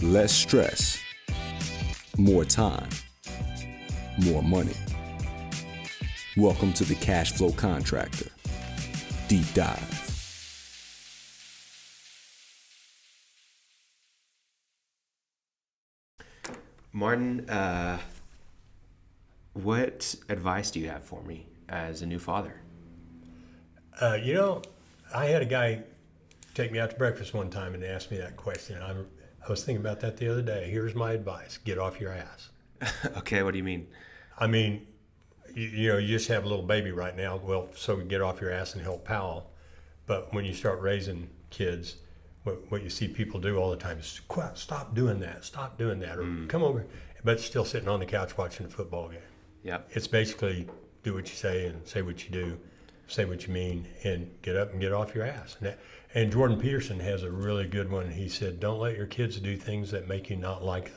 Less stress, more time, more money. Welcome to the Cash Flow Contractor Deep Dive. Martin, what advice do you have for me as a new father? I had a guy take me out to breakfast one time and ask me that question. I was thinking about that the other day. Here's my advice: get off your ass. Okay, what do you mean? I mean, you just have a little baby right now. Well, so get off your ass and help Powell. But when you start raising kids, what you see people do all the time is, stop doing that, or come over. But still sitting on the couch watching a football game. Yeah. It's basically do what you say and say what you do, say what you mean, and get up and get off your ass. And Jordan Peterson has a really good one. He said, don't let your kids do things that make you not like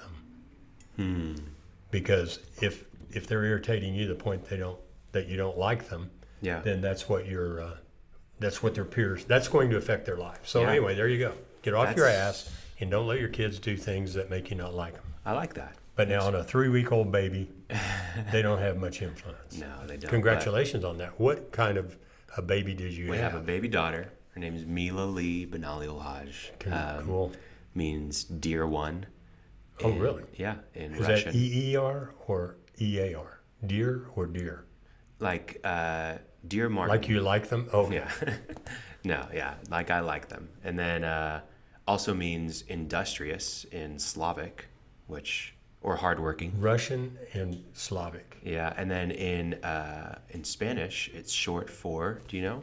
them. Because if they're irritating you to the point that you don't like them, then that's what their peers, that's going to affect their life. So anyway, there you go. Get off your ass and don't let your kids do things that make you not like them. I like that. But now on a 3-week-old baby, they don't have much influence. No, they don't. Congratulations on that. What kind of a baby did you have? We have a baby daughter. Her name is Mila Lee Benali-Olhaj. Cool. Means dear one. Oh, really? Yeah, in Is Russian. that E-E-R or E-A-R? Dear or dear? Like dear Martin. Like you like them? Oh, yeah. No, yeah, like I like them. And then also means industrious in Slavic, or hardworking. Russian and Slavic. Yeah, and then in Spanish, it's short for, do you know?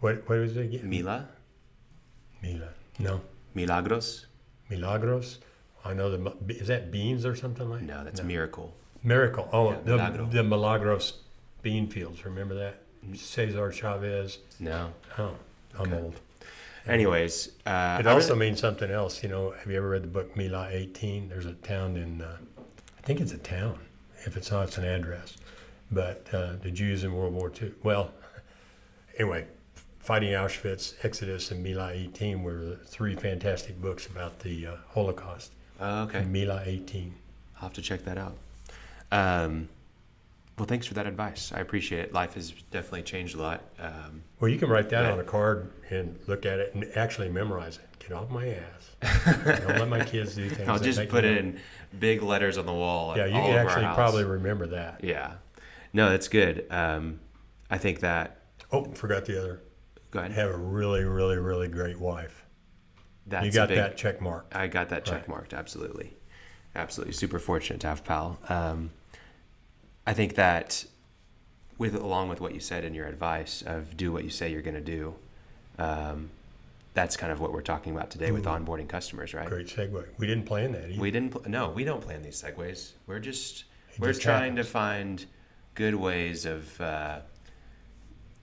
What was it again? Mila. No. Milagros. Milagros. I know is that beans or something like that? No, that's miracle. Miracle. Oh, Yeah, the Milagros bean fields. Remember that? Cesar Chavez. No. Oh, I'm old. Anyways. It also means something else. Have you ever read the book Mila 18? There's a town I think it's a town. If it's not, it's an address. But the Jews in World War II. Well, anyway, Fighting Auschwitz, Exodus, and Mila 18 were the 3 fantastic books about the Holocaust. Okay. Mila 18. I'll have to check that out. Well, thanks for that advice. I appreciate it. Life has definitely changed a lot. Well, you can write that on a card and look at it and actually memorize it. Get off my ass. Don't let my kids do things. I'll just put it in big letters on the wall. Yeah, you can actually probably remember that. Yeah. No, that's good. I think that... Oh, forgot the other. Go ahead. Have a really, really, really great wife. You got that check marked. I got that check marked, absolutely. Absolutely. Super fortunate to have Pal. I think that along with what you said in your advice of do what you say you're going to do, that's kind of what we're talking about today with onboarding customers, right? Great segue. We didn't plan that either. No, we don't plan these segues. We're trying to find good ways of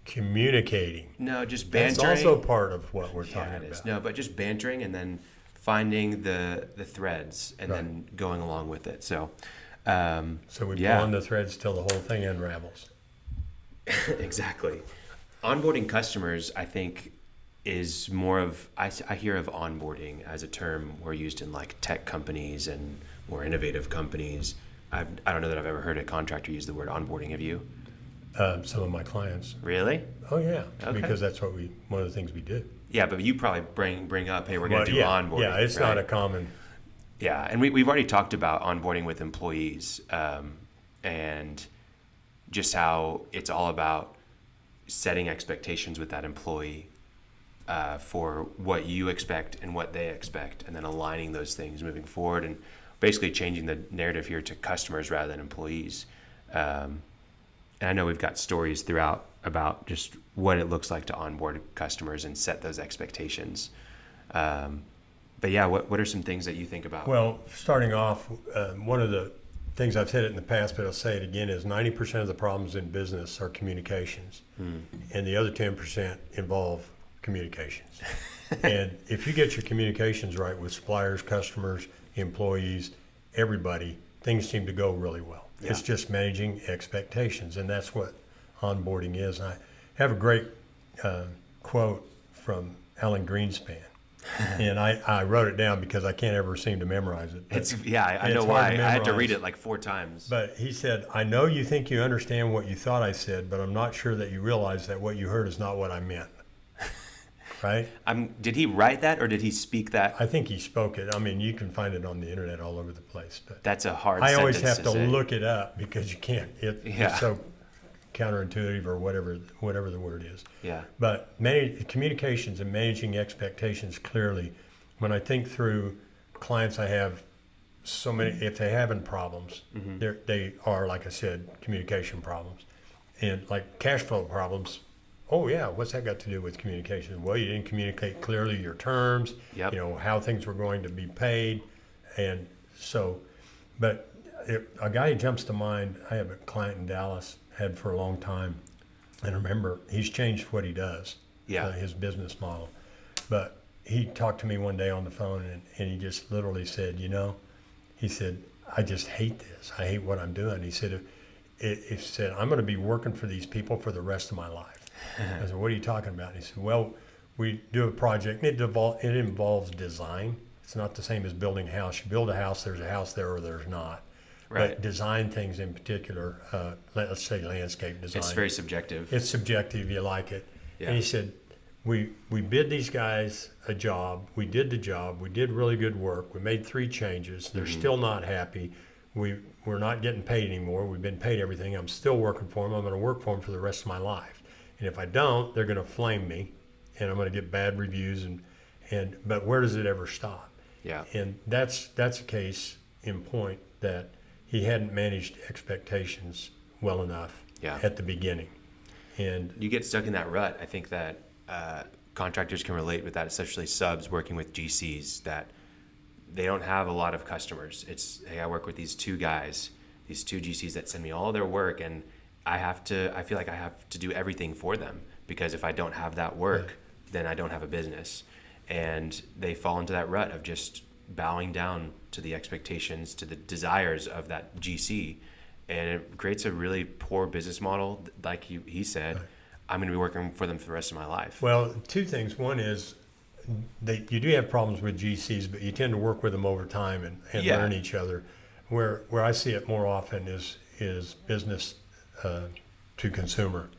communicating. No, just bantering. That's also part of what we're talking about. No, but just bantering and then finding the threads and then going along with it. So we pull on the threads till the whole thing unravels. Exactly. Onboarding customers, I think, is more of, I hear of onboarding as a term more used in like tech companies and more innovative companies. I don't know that I've ever heard a contractor use the word onboarding. Have you? Some of my clients. Really? Oh yeah, okay. Because that's one of the things we do. Yeah, but you probably bring up, hey, we're going to do onboarding. Yeah, it's not a common. Yeah, and we've already talked about onboarding with employees and just how it's all about setting expectations with that employee for what you expect and what they expect, and then aligning those things moving forward and basically changing the narrative here to customers rather than employees. And I know we've got stories throughout about just what it looks like to onboard customers and set those expectations. But yeah, what are some things that you think about? Well, starting off, one of the things I've said it in the past, but I'll say it again, is 90% of the problems in business are communications. And the other 10% involve communications. And if you get your communications right with suppliers, customers, employees, everybody, things seem to go really well. Yeah. It's just managing expectations, and that's what onboarding is. I have a great quote from Alan Greenspan. And I wrote it down because I can't ever seem to memorize it. I know why. I had to read it like 4 times. But he said, I know you think you understand what you thought I said, but I'm not sure that you realize that what you heard is not what I meant. Right? Did he write that or did he speak that? I think he spoke it. I mean, you can find it on the internet all over the place. But that's a hard I sentence always have to say. look it up because you can't. It's so counterintuitive or whatever the word is. Yeah. But communications and managing expectations clearly, when I think through clients I have, so many, if they're having problems, they are, like I said, communication problems. And like cash flow problems, oh yeah, what's that got to do with communication? Well, you didn't communicate clearly your terms, how things were going to be paid. And so, but a guy who jumps to mind, I have a client in Dallas, had for a long time, and remember, he's changed what he does, his business model. But he talked to me one day on the phone, and he just literally said, he said, I just hate this. I hate what I'm doing. He said, I'm going to be working for these people for the rest of my life. I said, what are you talking about? And he said, well, we do a project, and it involves design. It's not the same as building a house. You build a house, there's a house there or there's not. Right. But design things in particular, let's say landscape design. It's very subjective. It's subjective. You like it. Yeah. And he said, we bid these guys a job. We did the job. We did really good work. We made 3 changes. They're still not happy. We're not getting paid anymore. We've been paid everything. I'm still working for them. I'm going to work for them for the rest of my life. And if I don't, they're going to flame me, and I'm going to get bad reviews. But where does it ever stop? Yeah. And that's a case in point that he hadn't managed expectations well enough at the beginning. And you get stuck in that rut. I think that contractors can relate with that, especially subs working with GCs, that they don't have a lot of customers. It's, hey, I work with these 2 guys, these 2 GCs that send me all their work, and I feel like I have to do everything for them, because if I don't have that work, then I don't have a business. And they fall into that rut of just bowing down to the expectations, to the desires of that GC, and it creates a really poor business model. Like he said, I'm going to be working for them for the rest of my life. Well, 2 things. One is you do have problems with GCs, but you tend to work with them over time and learn each other. Where I see it more often is business to consumer.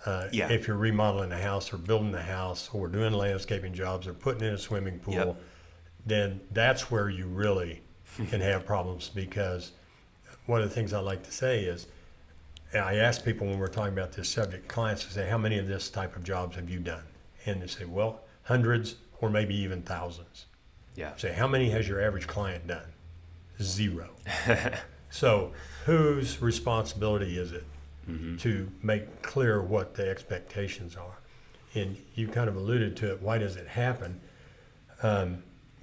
If you're remodeling a house or building a house or doing landscaping jobs or putting in a swimming pool, then that's where you really can have problems, because one of the things I like to say is, I ask people when we're talking about this subject, clients say, how many of this type of jobs have you done? And they say, well, hundreds or maybe even thousands. Yeah. I say, how many has your average client done? 0. So whose responsibility is it to make clear what the expectations are? And you kind of alluded to it. Why does it happen?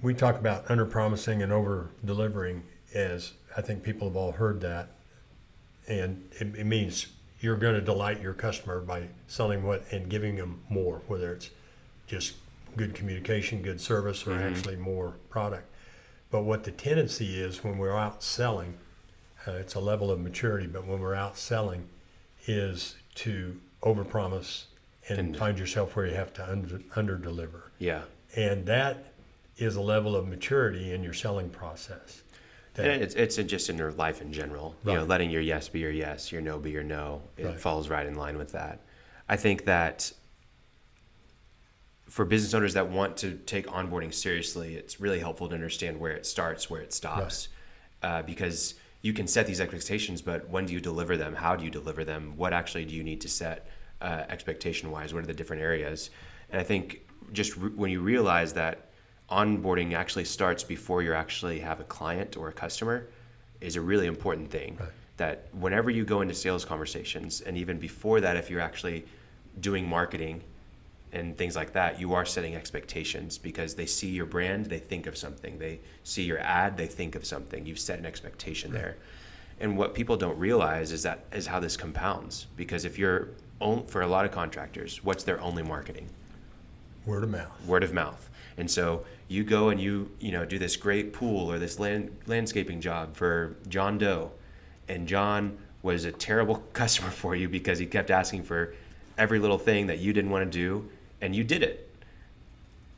We talk about under-promising and over-delivering, as I think people have all heard that. And it means you're going to delight your customer by selling and giving them more, whether it's just good communication, good service, or actually more product. But what the tendency is when we're out selling, it's a level of maturity, but when we're out selling, is to overpromise and find yourself where you have to underdeliver. Yeah. And that is a level of maturity in your selling process. It's just in your life in general. Right. Letting your yes be your yes, your no be your no. It falls right in line with that. I think that for business owners that want to take onboarding seriously, it's really helpful to understand where it starts, where it stops, because you can set these expectations, but when do you deliver them? How do you deliver them? What actually do you need to set expectation-wise? What are the different areas? And I think just when you realize that onboarding actually starts before you actually have a client or a customer is a really important thing. Right. That whenever you go into sales conversations, and even before that, if you're actually doing marketing and things like that, you are setting expectations, because they see your brand, they think of something. They see your ad, they think of something. You've set an expectation there. And what people don't realize is how this compounds, because if you're for a lot of contractors, what's their only marketing? Word of mouth. Word of mouth. And so you go and you do this great pool or this landscaping job for John Doe, and John was a terrible customer for you because he kept asking for every little thing that you didn't want to do, and you did it.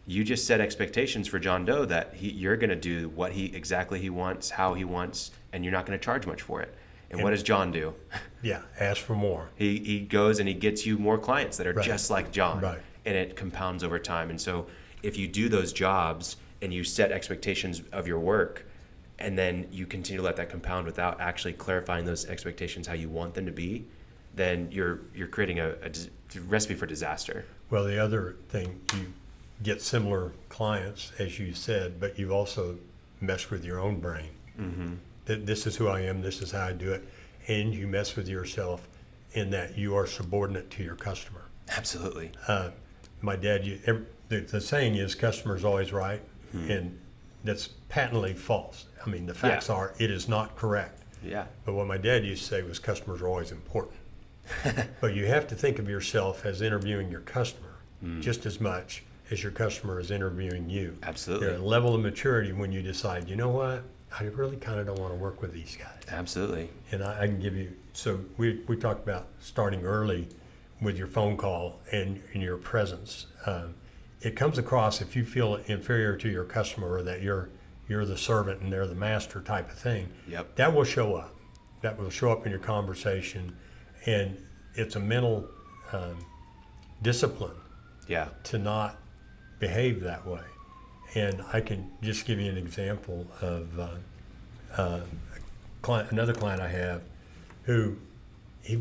You just set expectations for John Doe that you're going to do what exactly he wants, how he wants, and you're not going to charge much for it. And what does John do? Yeah, ask for more. He goes and he gets you more clients that are just like John, Right. and it compounds over time. And so if you do those jobs and you set expectations of your work, and then you continue to let that compound without actually clarifying those expectations how you want them to be, then you're creating a recipe for disaster. Well, the other thing, you get similar clients, as you said, but you've also messed with your own brain. Mm-hmm. This is who I am, this is how I do it, and you mess with yourself in that you are subordinate to your customer. Absolutely. My dad, the saying is customer's always right, and that's patently false. I mean, the facts are it is not correct. Yeah. But what my dad used to say was customers are always important. But you have to think of yourself as interviewing your customer just as much as your customer is interviewing you. Absolutely. There's a level of maturity when you decide, you know what, I really kind of don't want to work with these guys. Absolutely. And I can give you, so we talked about starting early with your phone call and your presence. It comes across if you feel inferior to your customer or that you're the servant and they're the master type of thing. Yep. That will show up. That will show up in your conversation, and it's a mental discipline Yeah. to not behave that way. And I can just give you an example of another client I have who he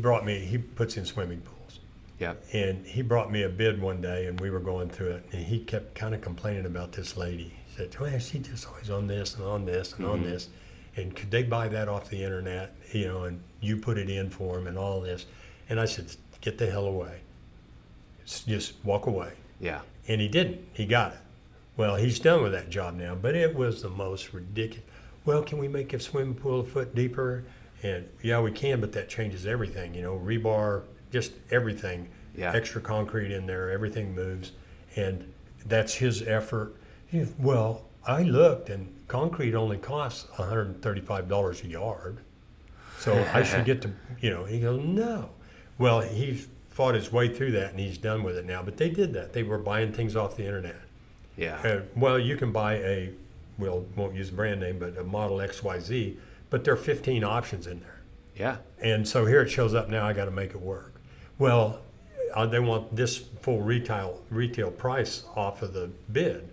puts in swimming pools. Yeah. And he brought me a bid one day, and we were going through it, and he kept kind of complaining about this lady. He said, well, she just always on this and on this and on this. And could they buy that off the internet, and you put it in for them and all this. And I said, get the hell away. Just walk away. Yeah. And he didn't. He got it. Well, he's done with that job now, but it was the most ridiculous. Well, can we make a swimming pool a foot deeper? And yeah, we can, but that changes everything, rebar, just everything. Yeah. Extra concrete in there, everything moves. And that's his effort. Well, I looked, and concrete only costs $135 a yard. So I should get to, he goes, no. Well, he's fought his way through that, and he's done with it now. But they did that. They were buying things off the internet. Yeah. Well, you can buy won't use the brand name, but a Model XYZ, but there are 15 options in there. Yeah. And so here it shows up now, I got to make it work. Well, they want this full retail price off of the bid.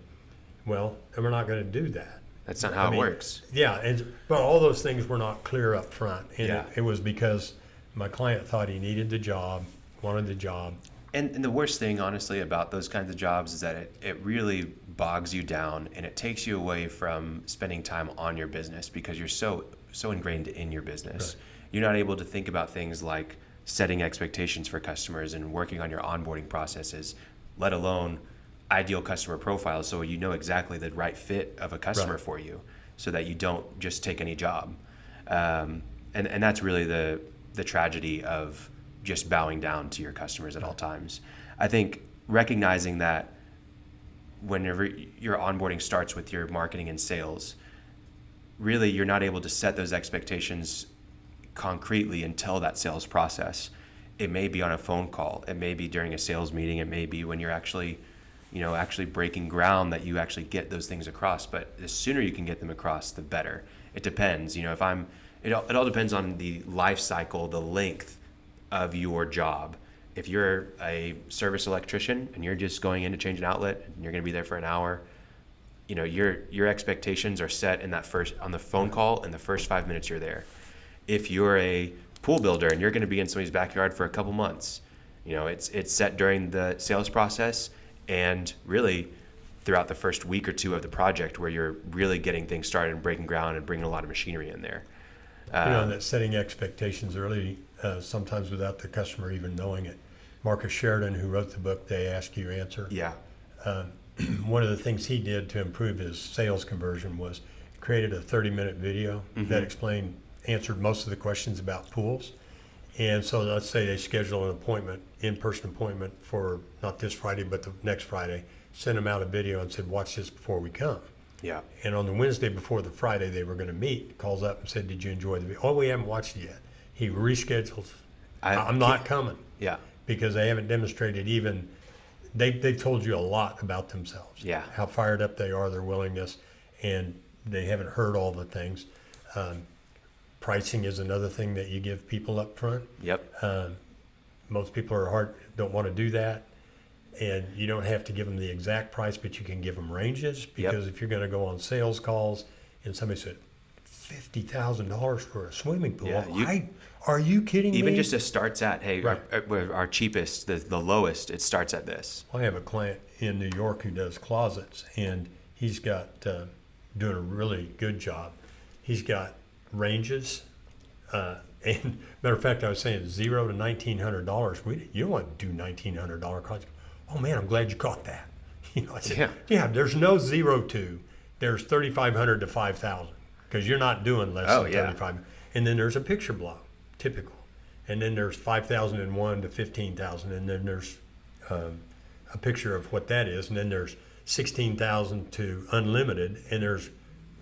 Well, and we're not going to do that. That's not how it works. Yeah, but all those things were not clear up front. And it was because my client thought he needed the job, wanted the job. And the worst thing, honestly, about those kinds of jobs is that it really bogs you down, and it takes you away from spending time on your business because you're so ingrained in your business. Right. You're not able to think about things like setting expectations for customers and working on your onboarding processes, let alone ideal customer profiles, so you know exactly the right fit of a customer for you, so that you don't just take any job. And that's really the tragedy of just bowing down to your customers at all times. I think recognizing that whenever your onboarding starts with your marketing and sales, really you're not able to set those expectations concretely until that sales process. It may be on a phone call, it may be during a sales meeting, it may be when you're actually breaking ground that you actually get those things across. But the sooner you can get them across, the better. It depends. It all depends on the life cycle, the length of your job. If you're a service electrician and you're just going in to change an outlet and you're going to be there for an hour, your expectations are set on the phone call in the first 5 minutes you're there. If you're a pool builder and you're going to be in somebody's backyard for a couple months, it's set during the sales process and really throughout the first week or two of the project where you're really getting things started and breaking ground and bringing a lot of machinery in there. That setting expectations early, sometimes without the customer even knowing it. Marcus Sheridan, who wrote the book, They Ask You Answer. Yeah. One of the things he did to improve his sales conversion was created a 30-minute video that answered most of the questions about pools. And so let's say they schedule an in-person appointment for not this Friday, but the next Friday, sent them out a video and said, watch this before we come. Yeah. And on the Wednesday before the Friday they were going to meet, calls up and said, did you enjoy the video? Oh, we haven't watched it yet. He reschedules. I'm not coming. Yeah. Because they haven't demonstrated even They told you a lot about themselves. Yeah. How fired up they are, their willingness, and they haven't heard all the things. Pricing is another thing that you give people up front. Yep. Most people don't want to do that. And you don't have to give them the exact price, but you can give them ranges, because if you're going to go on sales calls and somebody said $50,000 for a swimming pool, are you kidding me? Even just it starts at, hey, our cheapest, the lowest, it starts at this. I have a client in New York who does closets, and he's got doing a really good job. He's got ranges, and matter of fact, I was saying $0 to $1,900. You don't want to do $1,900 closets. Oh man, I'm glad you caught that. I said, there's no 0 to. There's 3,500 to 5,000, because you're not doing less than 35. And then there's a picture block, typical. And then there's 5,001 to 15,000, and then there's a picture of what that is. And then there's 16,000 to unlimited, and there's a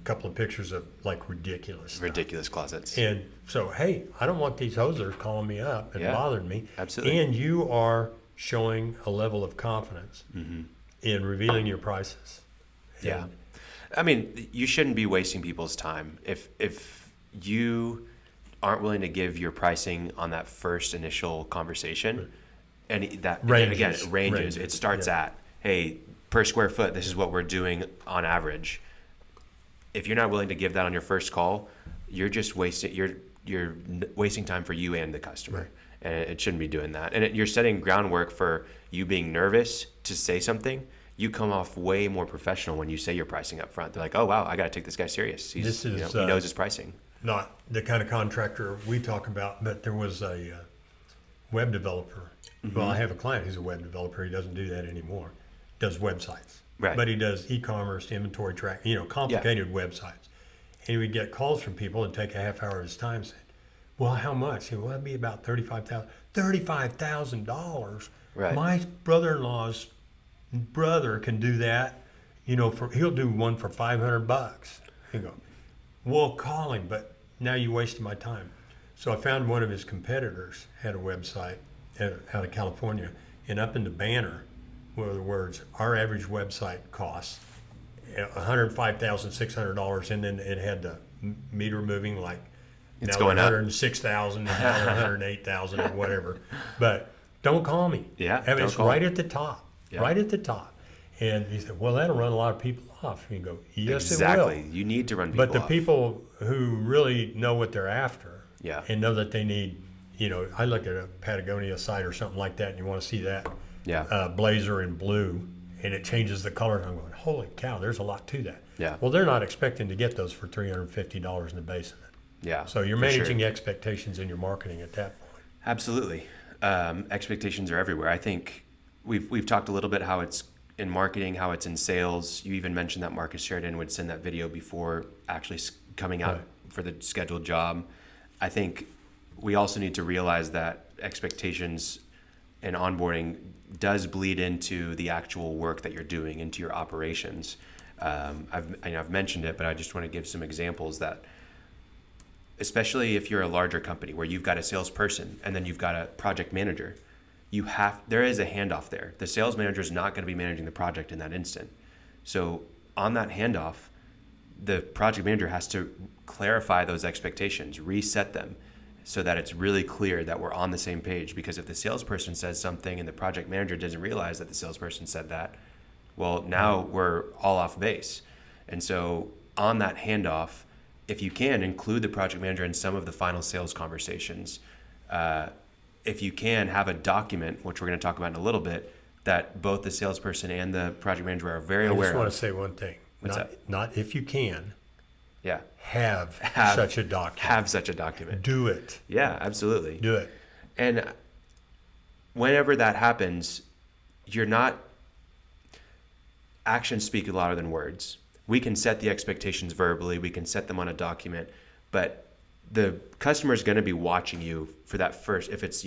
couple of pictures of like ridiculous stuff. Closets. And so, hey, I don't want these hosers calling me up and bothering me. Absolutely. And you are showing a level of confidence in revealing your prices. Yeah. I mean, you shouldn't be wasting people's time. If you aren't willing to give your pricing on that first initial conversation, and that ranges. It starts at, hey, per square foot, this is what we're doing on average. If you're not willing to give that on your first call, you're just you're wasting time for you and the customer. Right. And it shouldn't be doing that. And you're setting groundwork for you being nervous to say something. You come off way more professional when you say your pricing up front. They're like, oh, wow, I got to take this guy serious. He knows his pricing. Not the kind of contractor we talk about, but there was a web developer. Well, I have a client who's a web developer. He doesn't do that anymore. Does websites. Right. But he does e-commerce, inventory tracking, complicated websites. And he would get calls from people and take a half hour of his time saying, well, how much? He said, well, that'd be about $35,000. $35,000? Right. My brother-in-law's brother can do that. He'll do one for $500. You go, well, call him, but now you wasted my time. So I found one of his competitors had a website out of California, and up in the banner were the words, our average website costs $105,600, and then it had the meter moving like it's now going 106,000 and now 108,000 or whatever. But don't call me. Yeah, it's right at the top. Yeah. Right at the top. And he said, well, that'll run a lot of people off. And you go, yes, exactly. it will. You need to run people off. But the people who really know what they're after and know that they need, I look at a Patagonia site or something like that, and you want to see that blazer in blue, and it changes the color. And I'm going, holy cow, there's a lot to that. Yeah. Well, they're not expecting to get those for $350 in the base of it. Yeah. So you're managing expectations in your marketing at that point. Absolutely. Expectations are everywhere. I think we've talked a little bit how it's in marketing, how it's in sales. You even mentioned that Marcus Sheridan would send that video before actually coming out for the scheduled job. I think we also need to realize that expectations and onboarding does bleed into the actual work that you're doing, into your operations. I've mentioned it, but I just want to give some examples that, especially if you're a larger company where you've got a salesperson and then you've got a project manager, there is a handoff there. The sales manager is not going to be managing the project in that instant. So on that handoff, the project manager has to clarify those expectations, reset them, so that it's really clear that we're on the same page. Because if the salesperson says something and the project manager doesn't realize that the salesperson said that, well, now we're all off base. And so on that handoff, if you can, include the project manager in some of the final sales conversations. If you can, have a document, which we're going to talk about in a little bit, that both the salesperson and the project manager are very aware of. I just want to say one thing. What's that? Not if you can. Yeah. Have such a document. Have such a document. Do it. Yeah, absolutely. Do it. And whenever that happens, actions speak louder than words. We can set the expectations verbally, we can set them on a document, but the customer is going to be watching you for that first, if it's,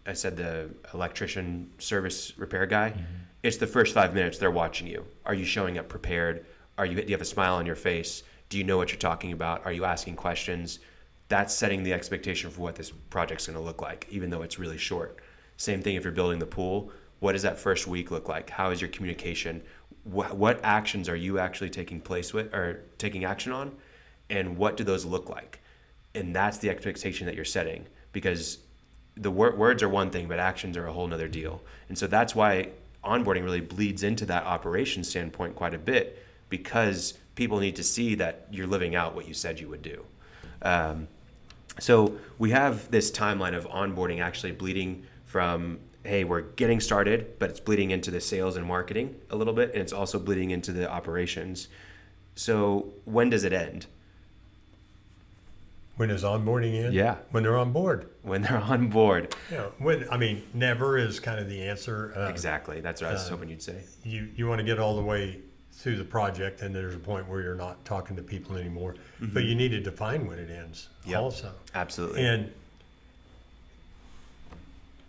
I said the electrician service repair guy, it's the first 5 minutes they're watching you. Are you showing up prepared? Do you have a smile on your face? Do you know what you're talking about? Are you asking questions? That's setting the expectation for what this project's going to look like, even though it's really short. Same thing if you're building the pool. what does that first week look like? How is your communication? What actions are you actually taking action on? And what do those look like? And that's the expectation that you're setting, because the words are one thing, but actions are a whole nother deal. And so that's why onboarding really bleeds into that operations standpoint quite a bit, because people need to see that you're living out what you said you would do. So we have this timeline of onboarding actually bleeding from, hey, we're getting started, but it's bleeding into the sales and marketing a little bit, and it's also bleeding into the operations. So when does it end? When is onboarding in? Yeah. When they're on board. When they're on board. Yeah. Never is kind of the answer. Exactly. That's what I was hoping you'd say. You want to get all the way through the project, and there's a point where you're not talking to people anymore. Mm-hmm. But you need to define when it ends also. Absolutely. And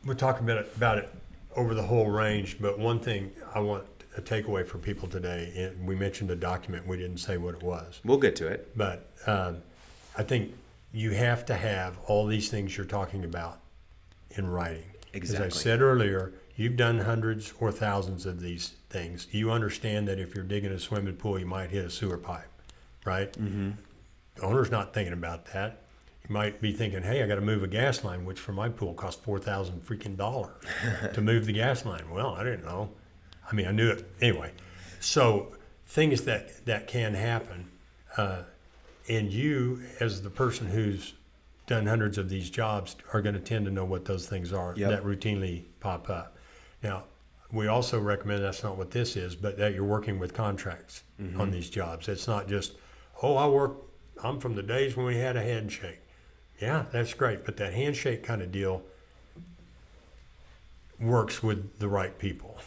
we're talking about it over the whole range, but one thing I want a takeaway for people today, and we mentioned a document, we didn't say what it was. We'll get to it. But I think you have to have all these things you're talking about in writing. Exactly. As I said earlier, you've done hundreds or thousands of these things. You understand that if you're digging a swimming pool, you might hit a sewer pipe, right? Mm-hmm. The owner's not thinking about that. You might be thinking, hey, I got to move a gas line, which for my pool cost $4,000 freaking dollars to move the gas line. Well, I didn't know. I knew it anyway. So things that can happen, and you, as the person who's done hundreds of these jobs, are going to tend to know what those things are that routinely pop up. Now, we also recommend, that's not what this is, but that you're working with contracts on these jobs. It's not just, I'm from the days when we had a handshake. Yeah, that's great, but that handshake kind of deal works with the right people.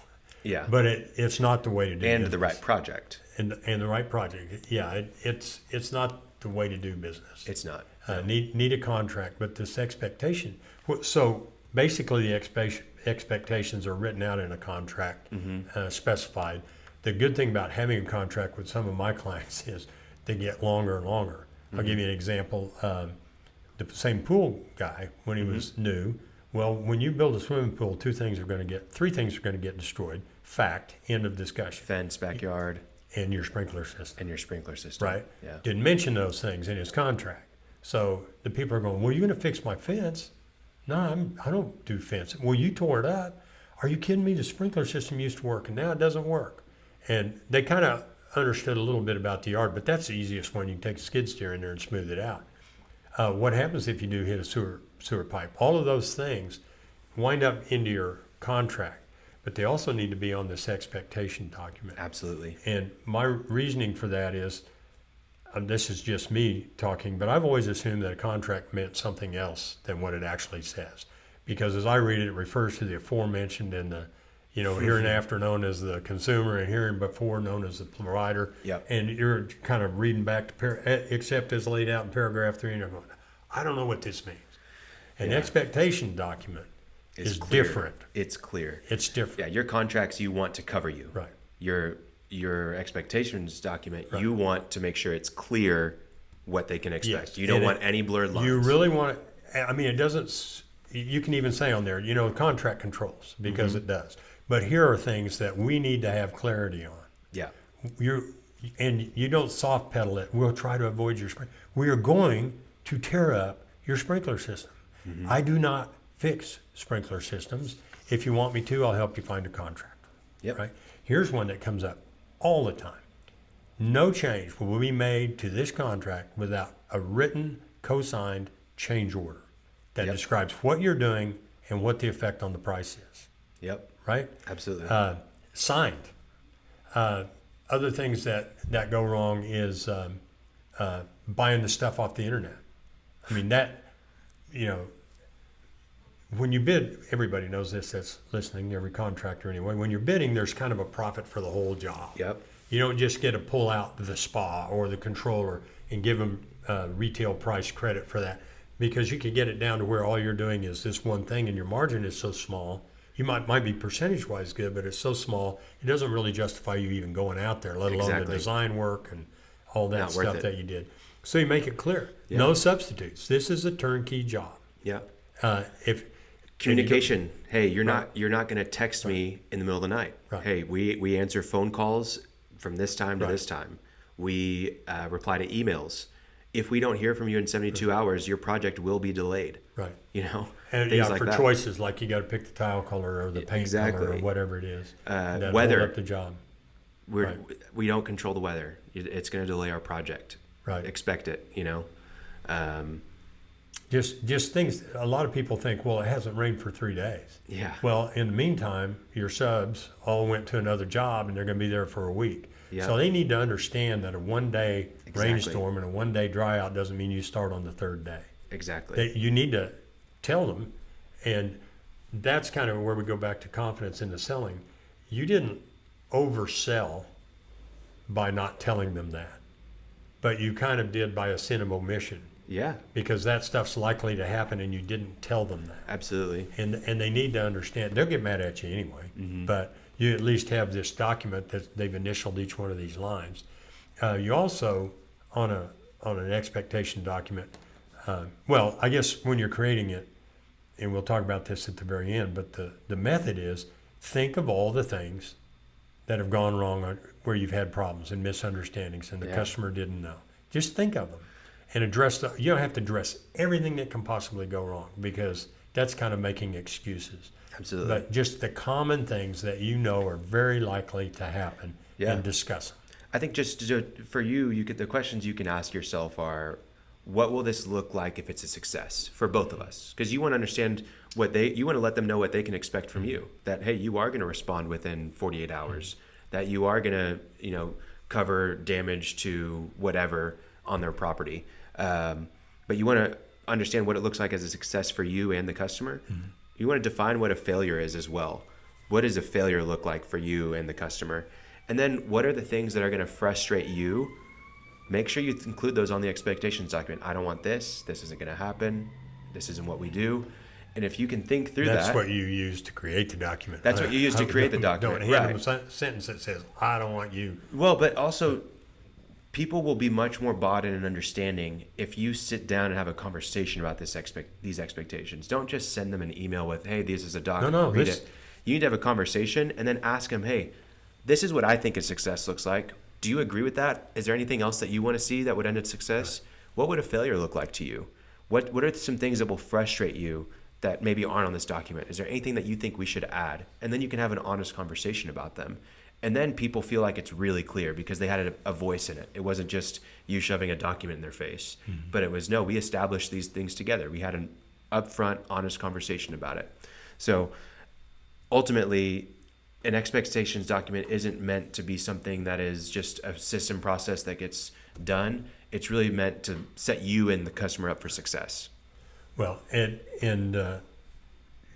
Yeah. But it's not the way to do business. And the right project. And the right project. Yeah, it's not the way to do business. It's not. Need a contract, but this expectation. So basically, the expectations are written out in a contract, specified. The good thing about having a contract with some of my clients is they get longer and longer. I'll give you an example. The same pool guy, when he was new, well, when you build a swimming pool, three things are going to get destroyed. Fact, end of discussion. Fence, backyard. And your sprinkler system. Right? Yeah. Didn't mention those things in his contract. So the people are going, well, you're going to fix my fence? No, I don't do fence. Well, you tore it up. Are you kidding me? The sprinkler system used to work, and now it doesn't work. And they kind of understood a little bit about the yard, but that's the easiest one. You can take a skid steer in there and smooth it out. What happens if you do hit a sewer pipe? All of those things wind up into your contract, but they also need to be on this expectation document. Absolutely. And my reasoning for that is, this is just me talking, but I've always assumed that a contract meant something else than what it actually says. Because as I read it, it refers to the aforementioned and the, hereinafter known as the consumer and hereinbefore known as the provider. Yep. And you're kind of reading back to except as laid out in paragraph 3, and you're going, I don't know what this means. An expectation document is different. It's clear. It's different. Yeah, your contracts you want to cover you. Right. Your expectations document, you want to make sure it's clear what they can expect. Yes. You don't want any blurred lines. You really want it. It doesn't, you can even say on there, contract controls, because it does. But here are things that we need to have clarity on. Yeah. And you don't soft pedal it. We'll try to avoid your sprinkler. We are going to tear up your sprinkler system. I do not fix sprinkler systems. If you want me to, I'll help you find a contractor. Yep. Right? Here's one that comes up all the time. No change will be made to this contract without a written, co-signed change order that describes what you're doing and what the effect on the price is. Yep. Right? Absolutely. Signed. Other things that go wrong is buying the stuff off the internet. When you bid, everybody knows this that's listening, every contractor anyway. When you're bidding, there's kind of a profit for the whole job. Yep. You don't just get to pull out the spa or the controller and give them retail price credit for that, because you could get it down to where all you're doing is this one thing and your margin is so small. You might be percentage-wise good, but it's so small, it doesn't really justify you even going out there, let alone the design work and all that stuff that you did. So you make it clear. Yeah. No substitutes. This is a turnkey job. Yeah. Communication. Hey, you're not going to text me in the middle of the night. Right. Hey, we answer phone calls from this time to this time. We reply to emails. If we don't hear from you in 72 hours, your project will be delayed. Right. You know, And things like for that. choices, like you got to pick the tile color or the paint color or whatever it is. That Weather. hold up the job. We don't control the weather. It's going to delay our project. Right. Expect it. You know. Just things. A lot of people think, well, it hasn't rained for 3 days. Yeah. Well, in the meantime, your subs all went to another job and they're going to be there for a week. Yeah. So they need to understand that a one-day rainstorm and a one-day dry out doesn't mean you start on the third day. Exactly. You need to tell them, and that's kind of where we go back to confidence in the selling. You didn't oversell by not telling them that, but you kind of did by a sin of omission. Yeah. Because that stuff's likely to happen and you didn't tell them that. Absolutely. And they need to understand. They'll get mad at you anyway, but you at least have this document that they've initialed each one of these lines. You also, on an expectation document, well, I guess when you're creating it, and we'll talk about this at the very end, but the method is think of all the things that have gone wrong where you've had problems and misunderstandings and the customer didn't know. Just think of them and address you don't have to address everything that can possibly go wrong because that's kind of making excuses. Absolutely. But just the common things that you know are very likely to happen and discuss them. I think just for you the questions you can ask yourself are, what will this look like if it's a success for both of us? Because you want to understand you want to let them know what they can expect from you. That, hey, you are going to respond within 48 hours. That you are going to, cover damage to whatever on their property. But you want to understand what it looks like as a success for you and the customer. Mm-hmm. You want to define what a failure is as well. What does a failure look like for you and the customer? And then what are the things that are going to frustrate you? Make sure you include those on the expectations document. I don't want this. This isn't going to happen. This isn't what we do. And if you can think through That's what you use to create the document. That's what you use to create the document. Don't hand them a sentence that says, I don't want you. Well, but also people will be much more bought in and understanding if you sit down and have a conversation about these expectations. Don't just send them an email with, hey, this is a document, read it. You need to have a conversation and then ask them, hey, this is what I think a success looks like. Do you agree with that? Is there anything else that you want to see that would end in success? Right. What would a failure look like to you? What are some things that will frustrate you that maybe aren't on this document? Is there anything that you think we should add? And then you can have an honest conversation about them. And then people feel like it's really clear because they had a voice in it. It wasn't just you shoving a document in their face, but it was, no, we established these things together. We had an upfront, honest conversation about it. So ultimately, an expectations document isn't meant to be something that is just a system process that gets done. It's really meant to set you and the customer up for success. Well, and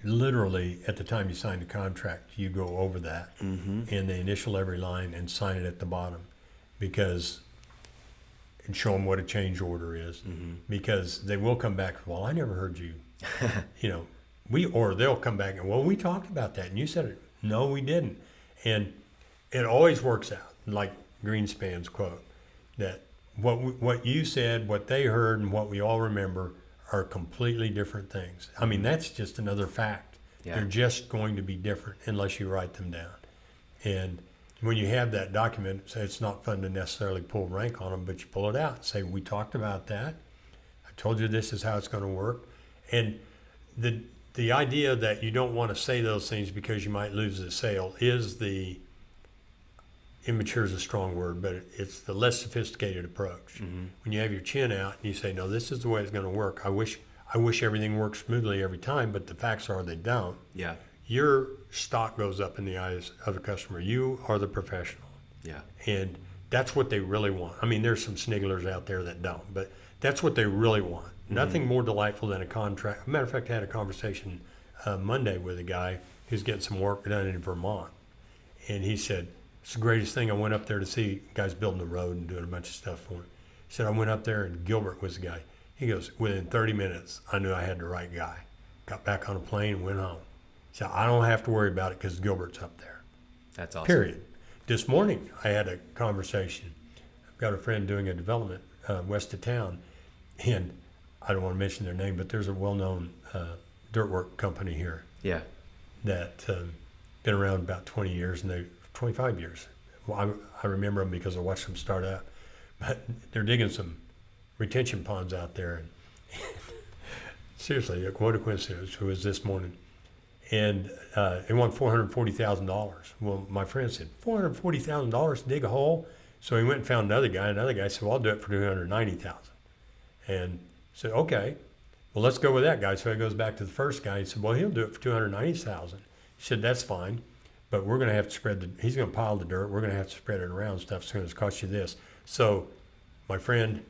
literally at the time you sign the contract, you go over that and they initial every line and sign it at the bottom and show them what a change order is because they will come back, well, I never heard you, or they'll come back and, well, we talked about that and you said it. No, we didn't. And it always works out, like Greenspan's quote, that what you said, what they heard, and what we all remember are completely different things. I mean, that's just another fact. Yeah. They're just going to be different unless you write them down. And when you have that document, it's not fun to necessarily pull rank on them, but you pull it out and say, we talked about that. I told you this is how it's going to work. And the idea that you don't want to say those things because you might lose the sale is immature is a strong word, but it's the less sophisticated approach. When you have your chin out and you say, no, this is the way it's going to work. I wish everything works smoothly every time, but the facts are they don't. Yeah. Your stock goes up in the eyes of a customer. You are the professional. Yeah. And that's what they really want. I mean, there's some snigglers out there that don't, but that's what they really want. Nothing more delightful than a contract. Matter of fact, I had a conversation Monday with a guy who's getting some work done in Vermont. And he said, it's the greatest thing. I went up there to see guys building the road and doing a bunch of stuff for him. He said, I went up there and Gilbert was the guy. He goes, within 30 minutes, I knew I had the right guy. Got back on a plane and went home. He said, I don't have to worry about it because Gilbert's up there. That's awesome. Period. This morning, I had a conversation. I've got a friend doing a development west of town, and I don't want to mention their name, but there's a well-known dirt work company here Yeah. that been around about 20 years, and 25 years. Well, I remember them because I watched them start up, but they're digging some retention ponds out there. And seriously, what a coincidence it was this morning. And they want $440,000. Well, my friend said, $440,000 to dig a hole? So he went and found another guy. Another guy said, well, I'll do it for $290,000. And said, okay, well, let's go with that guy. So he goes back to the first guy. He said, well, he'll do it for $290,000. He said, that's fine, but we're going to have to spread he's going to pile the dirt. We're going to have to spread it around and stuff. It's going to cost you this. So my friend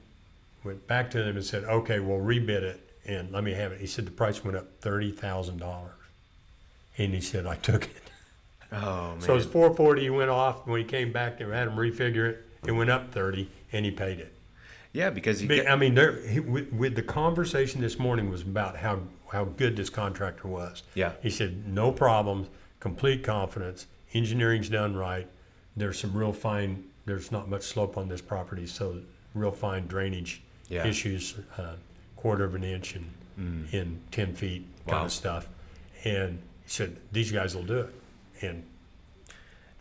went back to them and said, okay, we'll rebid it and let me have it. He said the price went up $30,000. And he said, I took it. Oh, man. So it was $440. He went off. When he came back and had him refigure it, it went up $30, and he paid it. Yeah, because with the conversation this morning was about how good this contractor was. Yeah. He said, no problems, complete confidence, engineering's done right. There's some real fine, there's not much slope on this property, so real fine drainage issues, quarter of an inch in 10 feet kind of stuff. And he said, these guys will do it. And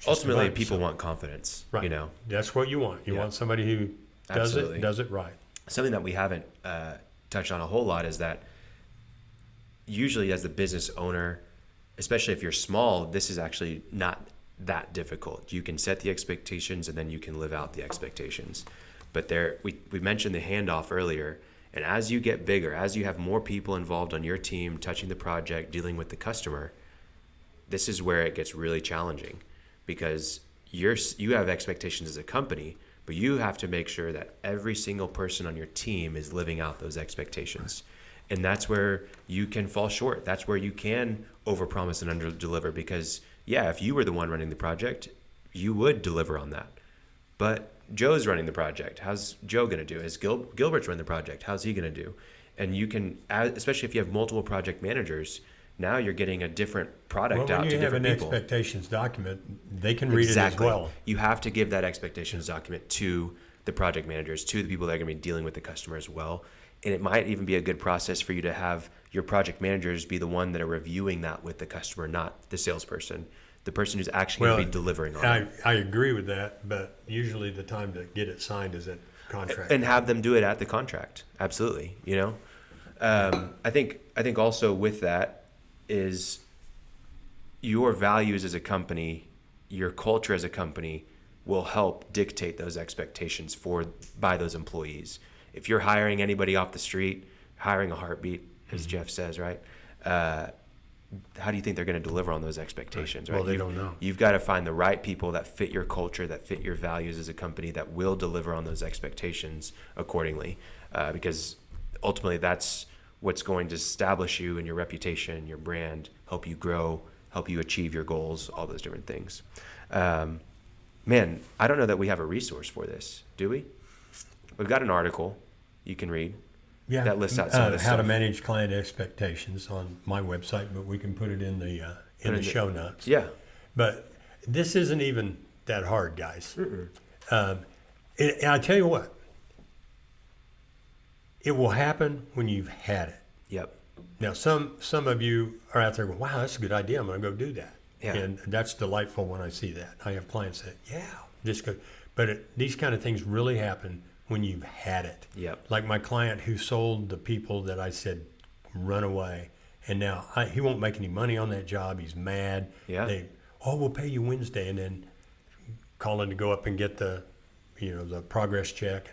ultimately, people want confidence. Right. You know, that's what you want. You want somebody who does it right. Something that we haven't touched on a whole lot is that usually as the business owner, especially if you're small, this is actually not that difficult. You can set the expectations and then you can live out the expectations. But we mentioned the handoff earlier, and as you get bigger, as you have more people involved on your team, touching the project, dealing with the customer, this is where it gets really challenging, because you have expectations as a company, but you have to make sure that every single person on your team is living out those expectations. And that's where you can fall short. That's where you can overpromise and underdeliver, because if you were the one running the project, you would deliver on that. But Joe's running the project. How's Joe going to do? Is Gilbert's running the project? How's he going to do? And you can, especially if you have multiple project managers, now you're getting a different product out to different people. When you have an expectations document, they can read it as well. You have to give that expectations document to the project managers, to the people that are going to be dealing with the customer as well. And it might even be a good process for you to have your project managers be the one that are reviewing that with the customer, not the salesperson, the person who's actually going to be delivering on it. I agree with that, but usually the time to get it signed is at contract. And have them do it at the contract. Absolutely. You know, I think also with that is your values as a company, your culture as a company will help dictate those expectations by those employees. If you're hiring anybody off the street, hiring a heartbeat, as Jeff says, right? How do you think they're going to deliver on those expectations? Right? Well, they don't know. You've got to find the right people that fit your culture, that fit your values as a company, that will deliver on those expectations accordingly, because ultimately that's what's going to establish you and your reputation, your brand, help you grow, help you achieve your goals, all those different things. Man, I don't know that we have a resource for this, do we? We've got an article you can read that lists out some of this how stuff. to manage client expectations on my website, but we can put it in the show notes. Yeah. But this isn't even that hard, guys. And I tell you what, it will happen when you've had it. Yep. Now, some of you are out there going, wow, that's a good idea. I'm going to go do that. Yeah. And that's delightful when I see that. I have clients that, just go. But these kind of things really happen when you've had it. Yep. Like my client who sold the people that I said, run away. And now he won't make any money on that job. He's mad. Yeah. We'll pay you Wednesday. And then calling to go up and get the progress check.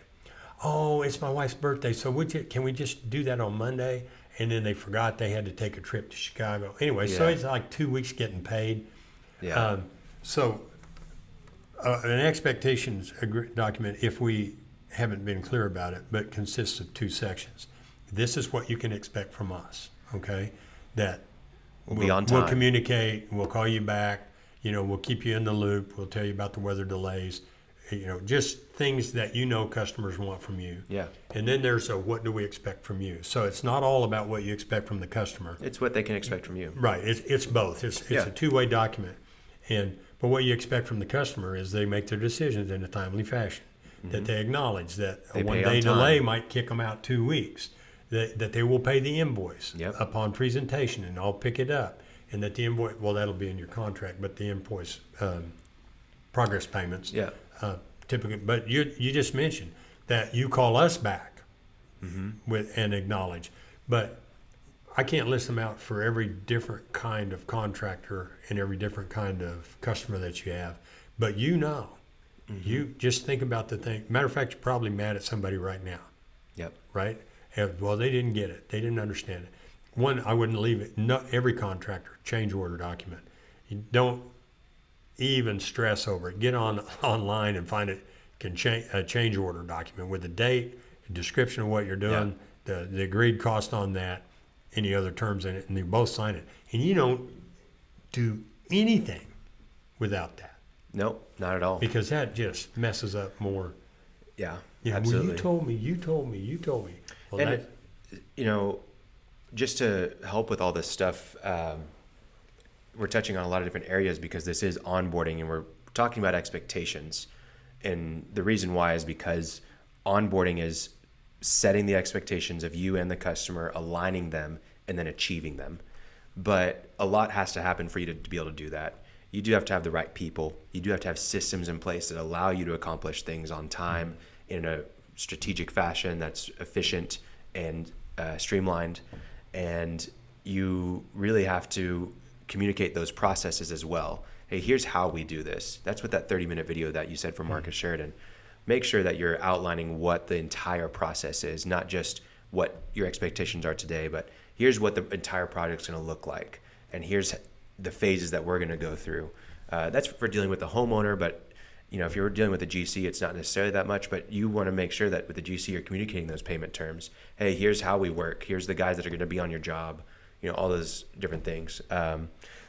Oh, it's my wife's birthday, so can we just do that on Monday? And then they forgot they had to take a trip to Chicago. Anyway, so it's like 2 weeks getting paid. Yeah. An expectations document, if we haven't been clear about it, but consists of 2 sections. This is what you can expect from us, okay? That we'll be on time. We'll communicate, we'll call you back, we'll keep you in the loop, we'll tell you about the weather delays. Just things that customers want from you. Yeah. And then there's what do we expect from you? So it's not all about what you expect from the customer. It's what they can expect from you. Right. It's both. It's a two-way document. But what you expect from the customer is they make their decisions in a timely fashion, that they acknowledge that a one-day delay might kick them out 2 weeks, that they will pay the invoice Yep. upon presentation, and I'll pick it up, and that the invoice, well, that'll be in your contract, but the invoice progress payments, Yeah. typically. But you just mentioned that you call us back with and acknowledge, but I can't list them out for every different kind of contractor and every different kind of customer that you have. But you just think about the thing. Matter of fact, you're probably mad at somebody right now, Yep. right? Well, they didn't get it. They didn't understand it. One, I wouldn't leave it. Not every contractor, change order document. You don't even stress over it. Get online and find a change order document with a date, a description of what you're doing, the agreed cost on that, any other terms in it, and you both sign it. And you don't do anything without that, Nope, not at all. because that just messes up more. Yeah, Yeah, absolutely. well, you told me. Well, And that, just to help with all this stuff, we're touching on a lot of different areas because this is onboarding and we're talking about expectations. And the reason why is because onboarding is setting the expectations of you and the customer, aligning them, and then achieving them. But a lot has to happen for you to be able to do that. You do have to have the right people. You do have to have systems in place that allow you to accomplish things on time in a strategic fashion that's efficient and streamlined. And you really have to communicate those processes as well. Hey, here's how we do this. That's what that 30-minute video that you said from Marcus Sheridan. Make sure that you're outlining what the entire process is, not just what your expectations are today, but here's what the entire project's going to look like. And here's the phases that we're going to go through. That's for dealing with the homeowner, but if you're dealing with a GC, it's not necessarily that much, but you want to make sure that with the GC, you're communicating those payment terms. Hey, here's how we work. Here's the guys that are going to be on your job, all those different things.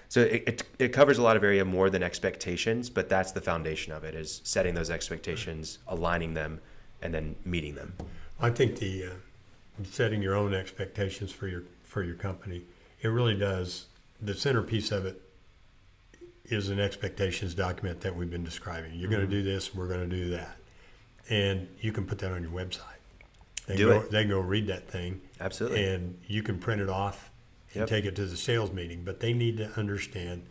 So it covers a lot of area more than expectations, but that's the foundation of it, is setting those expectations, aligning them, and then meeting them. I think the setting your own expectations for your company, it really does. The centerpiece of it is an expectations document that we've been describing. You're going to do this, we're going to do that, and you can put that on your website. They can go read that thing. Absolutely. And you can print it off and take it to the sales meeting. But they need to understand,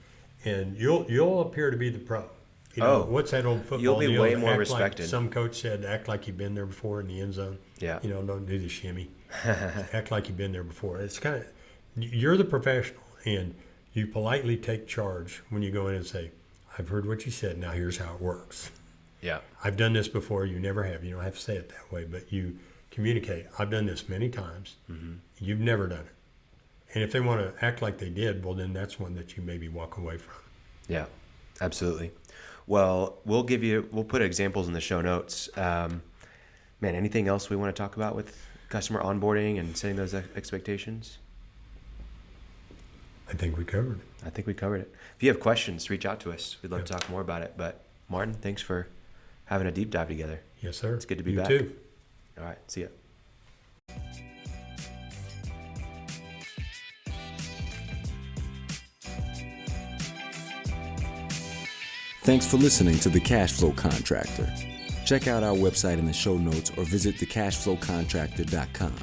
and you'll appear to be the pro. What's that old football You'll be deal? way more Act respected. Like some coach said, act like you've been there before in the end zone. Yeah. Don't do the shimmy. Act like you've been there before. It's kind of, you're the professional, and you politely take charge when you go in and say, I've heard what you said, now here's how it works. Yeah. I've done this before, you never have. You don't have to say it that way, but you communicate. I've done this many times. You've never done it. And if they want to act like they did, well, then that's one that you maybe walk away from. Yeah, absolutely. Well, we'll put examples in the show notes. Anything else we want to talk about with customer onboarding and setting those expectations? I think we covered it. I think we covered it. If you have questions, reach out to us. We'd love to talk more about it. But Martin, thanks for having a deep dive together. Yes, sir. It's good to be you back. You too. All right. See ya. Thanks for listening to The Cashflow Contractor. Check out our website in the show notes or visit thecashflowcontractor.com.